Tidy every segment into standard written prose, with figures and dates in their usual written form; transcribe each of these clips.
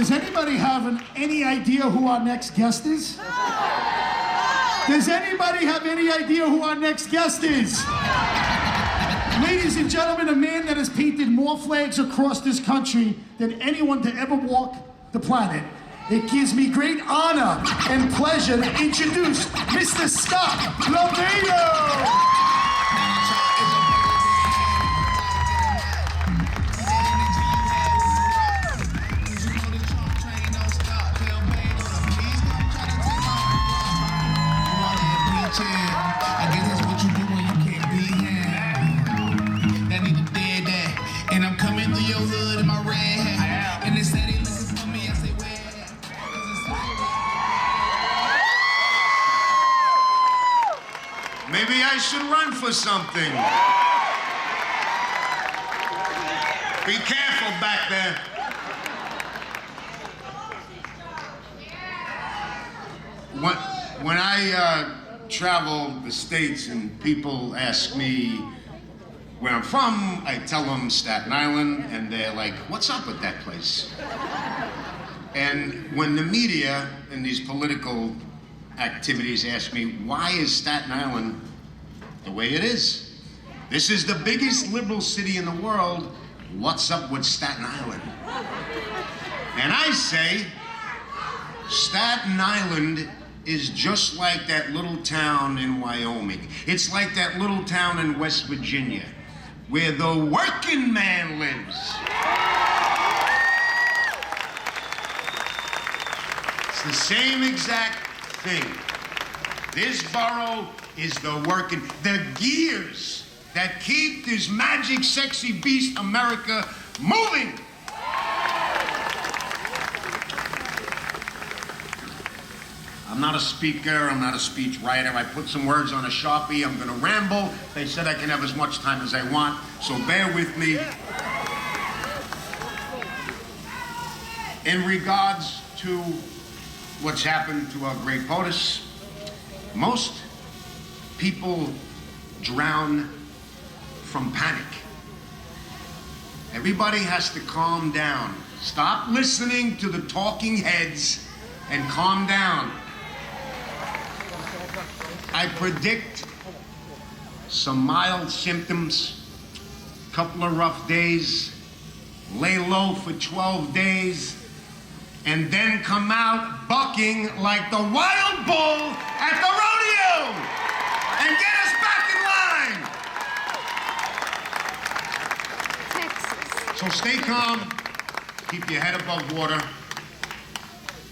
Does anybody have any idea who our next guest is? Does anybody have any idea who our next guest is? Ladies and gentlemen, a man that has painted more flags across this country than anyone to ever walk the planet. It gives me great honor and pleasure to introduce Mr. Scott LoBaido. Maybe I should run for something. Be careful back there. When I travel the States and people ask me where I'm from, I tell them Staten Island, and they're like, what's up with that place? And when the media and these political activities ask me, why is Staten Island the way it is? This is the biggest liberal city in the world. What's up with Staten Island? And I say, Staten Island is just like that little town in Wyoming. It's like that little town in West Virginia, where the working man lives. It's the same exact thing. This borough is the gears that keep this magic, sexy beast America moving. I'm not a speaker, I'm not a speech writer. I put some words on a Sharpie, I'm gonna ramble. They said I can have as much time as I want, so bear with me. In regards to what's happened to our great POTUS, most people drown from panic. Everybody has to calm down. Stop listening to the talking heads and calm down. I predict some mild symptoms, couple of rough days, lay low for 12 days, and then come out bucking like the wild bull at the rodeo and get us back in line. Texas. So stay calm, keep your head above water,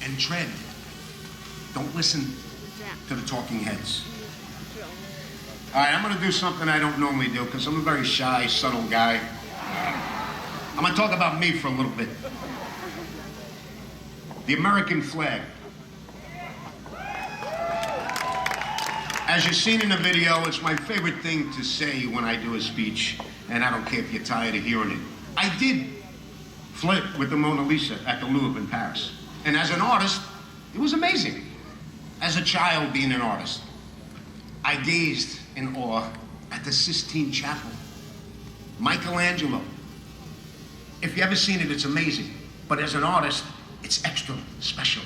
and tread. Don't listen to the talking heads. All right, I'm gonna do something I don't normally do because I'm a very shy, subtle guy. I'm gonna talk about me for a little bit. The American flag. As you've seen in the video, it's my favorite thing to say when I do a speech, and I don't care if you're tired of hearing it. I did flirt with the Mona Lisa at the Louvre in Paris. And as an artist, it was amazing. As a child being an artist, I gazed in awe at the Sistine Chapel. Michelangelo. If you've ever seen it, it's amazing. But as an artist, it's extra special.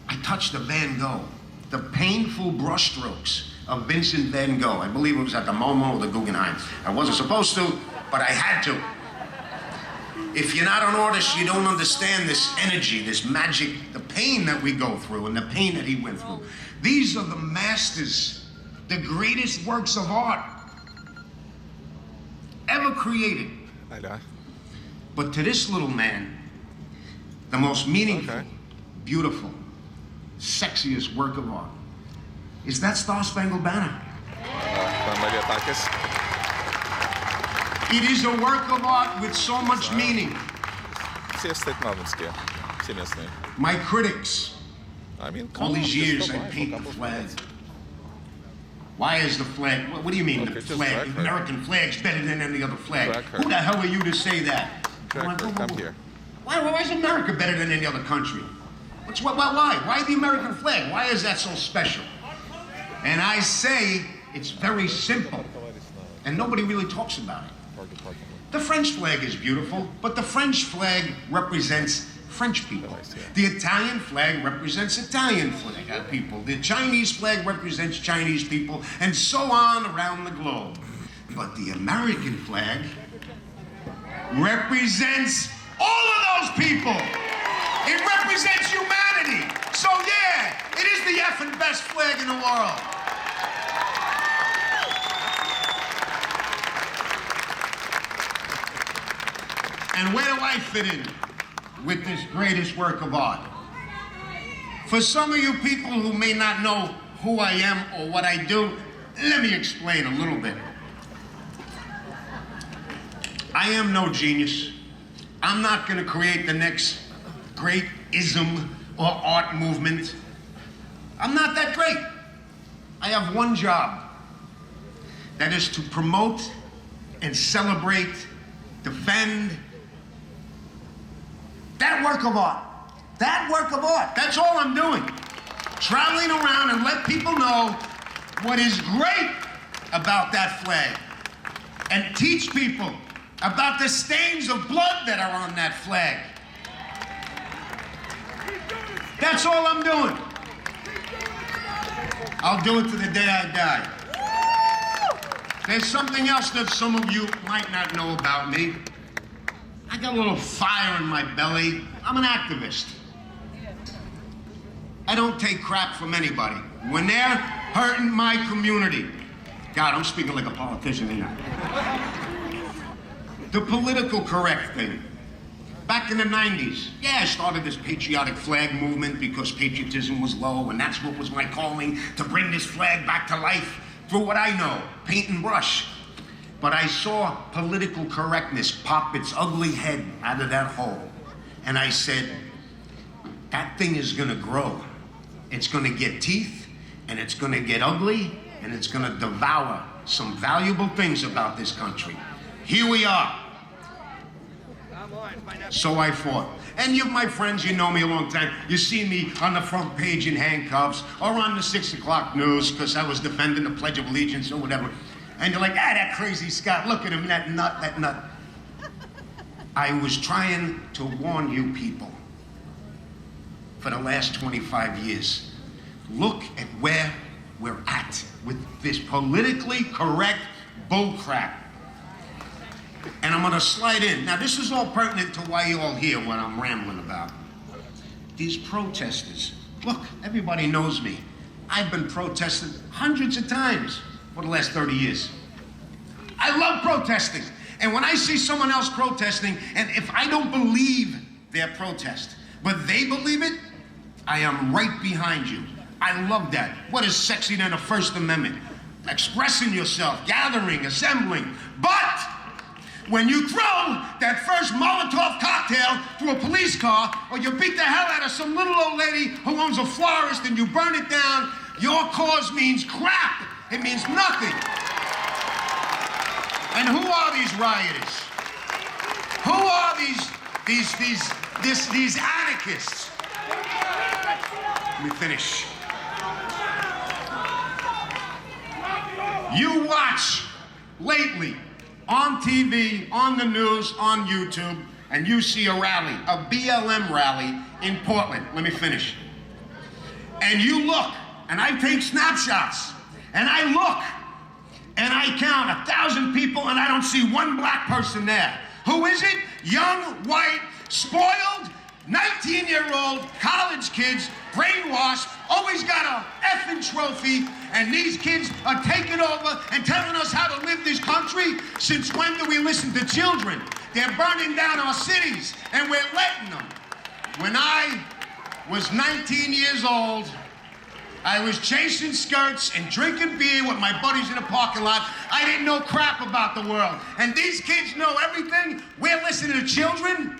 I touched the Van Gogh, the painful brushstrokes of Vincent Van Gogh. I believe it was at the MoMA or the Guggenheim. I wasn't supposed to, but I had to. If you're not an artist, you don't understand this energy, this magic, the pain that we go through and the pain that he went through. These are the masters, the greatest works of art ever created. But to this little man, the most meaningful, beautiful, sexiest work of art is that Star-Spangled Banner. It is a work of art with so much meaning. My critics, all these years I paint the flag. Why is the flag, what do you mean the flag? The American flag's better than any other flag. Who the hell are you to say that? Come here. Why is America better than any other country? Why? Why the American flag? Why is that so special? And I say it's very simple, and nobody really talks about it. The French flag is beautiful, but the French flag represents French people. The Italian flag represents Italian flag people. The Chinese flag represents Chinese people, and so on around the globe. But the American flag represents all of those people. It represents humanity. So yeah, it is the effing best flag in the world. And where do I fit in with this greatest work of art? For some of you people who may not know who I am or what I do, let me explain a little bit. I am no genius. I'm not going to create the next great ism or art movement. I'm not that great. I have one job. That is to promote and celebrate, defend that work of art. That work of art. That's all I'm doing. Traveling around and let people know what is great about that flag. And teach people about the stains of blood that are on that flag. That's all I'm doing. I'll do it to the day I die. There's something else that some of you might not know about me. I got a little fire in my belly. I'm an activist. I don't take crap from anybody. When they're hurting my community, God, I'm speaking like a politician here. The political correct thing. Back in the 90s, yeah, I started this patriotic flag movement because patriotism was low, and that's what was my calling, to bring this flag back to life through what I know, paint and brush. But I saw political correctness pop its ugly head out of that hole. And I said, that thing is gonna grow. It's gonna get teeth, and it's gonna get ugly, and it's gonna devour some valuable things about this country. Here we are. So I fought. And you, my friends, you know me a long time. You see me on the front page in handcuffs or on the 6 o'clock news because I was defending the Pledge of Allegiance or whatever. And you're like, ah, that crazy Scott, look at him, that nut. I was trying to warn you people for the last 25 years. Look at where we're at with this politically correct bullcrap. And I'm gonna slide in. Now, this is all pertinent to why you all hear what I'm rambling about. These protesters. Look, everybody knows me. I've been protesting hundreds of times for the last 30 years. I love protesting. And when I see someone else protesting, and if I don't believe their protest, but they believe it, I am right behind you. I love that. What is sexy than the First Amendment? Expressing yourself, gathering, assembling. But when you throw that first Molotov cocktail through a police car, or you beat the hell out of some little old lady who owns a florist and you burn it down, your cause means crap. It means nothing. And who are these rioters? Who are these anarchists? Let me finish. You watch lately on TV, on the news, on YouTube, and you see a rally, a BLM rally in Portland. Let me finish. And you look, and I take snapshots, and I look, and I count 1,000 people, and I don't see one black person there. Who is it? Young, white, spoiled, 19-year-old college kids, brainwashed, always got a effing trophy, and these kids are taking over and telling us how to live this country? Since when do we listen to children? They're burning down our cities, and we're letting them. When I was 19 years old, I was chasing skirts and drinking beer with my buddies in the parking lot. I didn't know crap about the world. And these kids know everything. We're listening to children.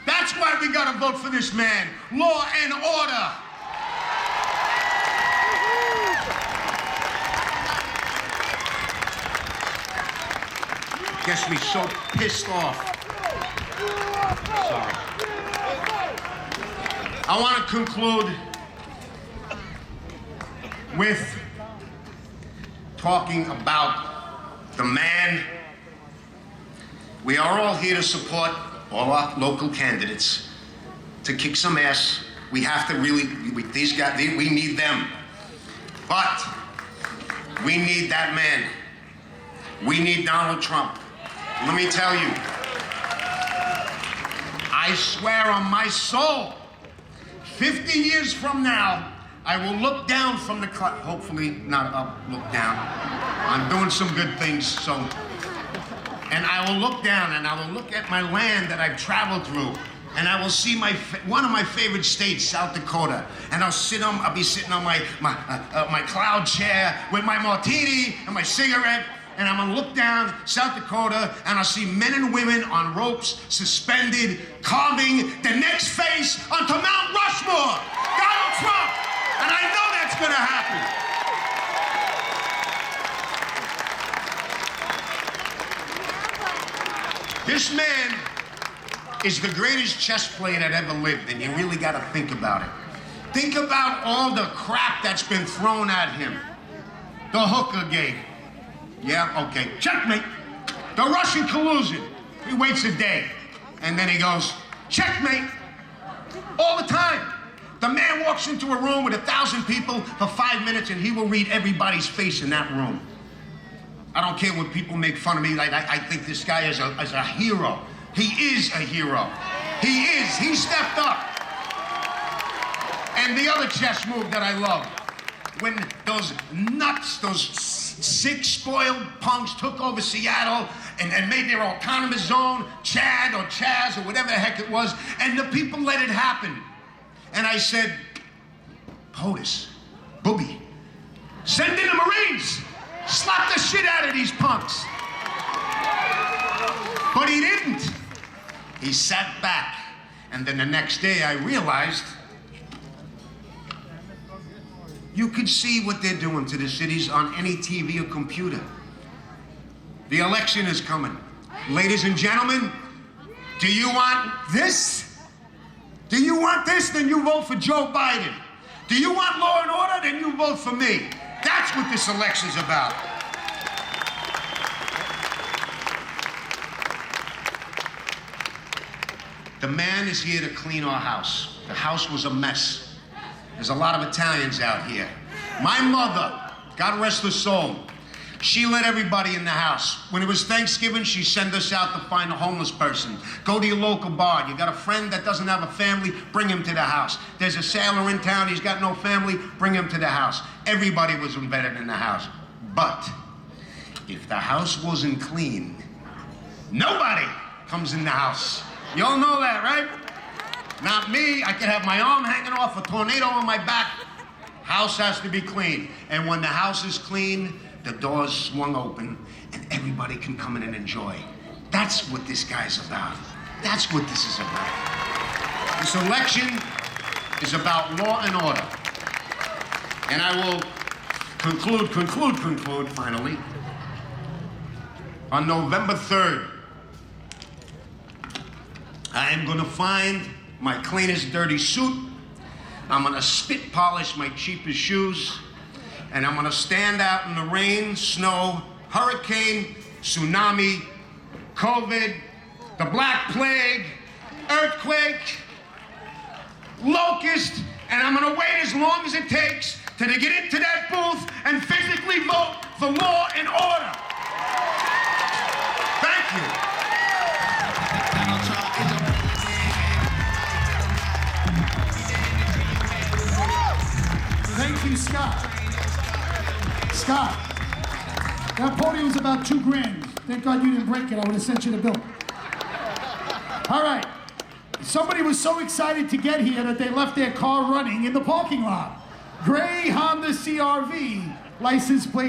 That's why we gotta vote for this man. Law and order. Gets me so pissed off. Sorry. I want to conclude with talking about the man. We are all here to support all our local candidates to kick some ass. We have to really, these guys, we need them. But we need that man. We need Donald Trump. Let me tell you, I swear on my soul, 50 years from now, I will look down from the cloud, hopefully not up, look down. I'm doing some good things, so. And I will look down and I will look at my land that I've traveled through, and I will see one of my favorite states, South Dakota, and I'll be sitting on my cloud chair with my martini and my cigarette, and I'm gonna look down South Dakota, and I'll see men and women on ropes, suspended, carving the next face onto Mount Rushmore, Donald Trump, and I know that's gonna happen. This man is the greatest chess player that ever lived, and you really gotta think about it. Think about all the crap that's been thrown at him. The hooker game. Yeah, okay, checkmate. The Russian collusion. He waits a day, and then he goes, checkmate. All the time. The man walks into a room with 1,000 people for 5 minutes, and he will read everybody's face in that room. I don't care what people make fun of me. I think this guy is a hero. He is a hero. He is. He stepped up. And the other chess move that I love, when those nuts, those sick, spoiled punks took over Seattle and made their autonomous zone, Chad or Chaz or whatever the heck it was, and the people let it happen. And I said, POTUS, Booby, send in the Marines. Slap the shit out of these punks. But he didn't. He sat back. And then the next day I realized you could see what they're doing to the cities on any TV or computer. The election is coming. Ladies and gentlemen, do you want this? Do you want this? Then you vote for Joe Biden. Do you want law and order? Then you vote for me. That's what this election's about. The man is here to clean our house. The house was a mess. There's a lot of Italians out here. My mother, God rest her soul, she let everybody in the house. When it was Thanksgiving, she sent us out to find a homeless person. Go to your local bar. You got a friend that doesn't have a family, bring him to the house. There's a sailor in town, he's got no family, bring him to the house. Everybody was embedded in the house. But if the house wasn't clean, nobody comes in the house. You all know that, right? Not me. I could have my arm hanging off, a tornado on my back. House has to be clean. And when the house is clean, the doors swung open, and everybody can come in and enjoy. That's what this guy's about. That's what this is about. This election is about law and order. And I will conclude, finally. On November 3rd, I am gonna find my cleanest dirty suit. I'm gonna spit polish my cheapest shoes. And I'm gonna stand out in the rain, snow, hurricane, tsunami, COVID, the Black Plague, earthquake, locust, and I'm gonna wait as long as it takes to get into that booth and physically vote for law and order. Thank you. Thank you, Scott. Scott, that podium's about $2,000. Thank God you didn't break it. I would have sent you the bill. All right. Somebody was so excited to get here that they left their car running in the parking lot. Gray Honda CRV, license plate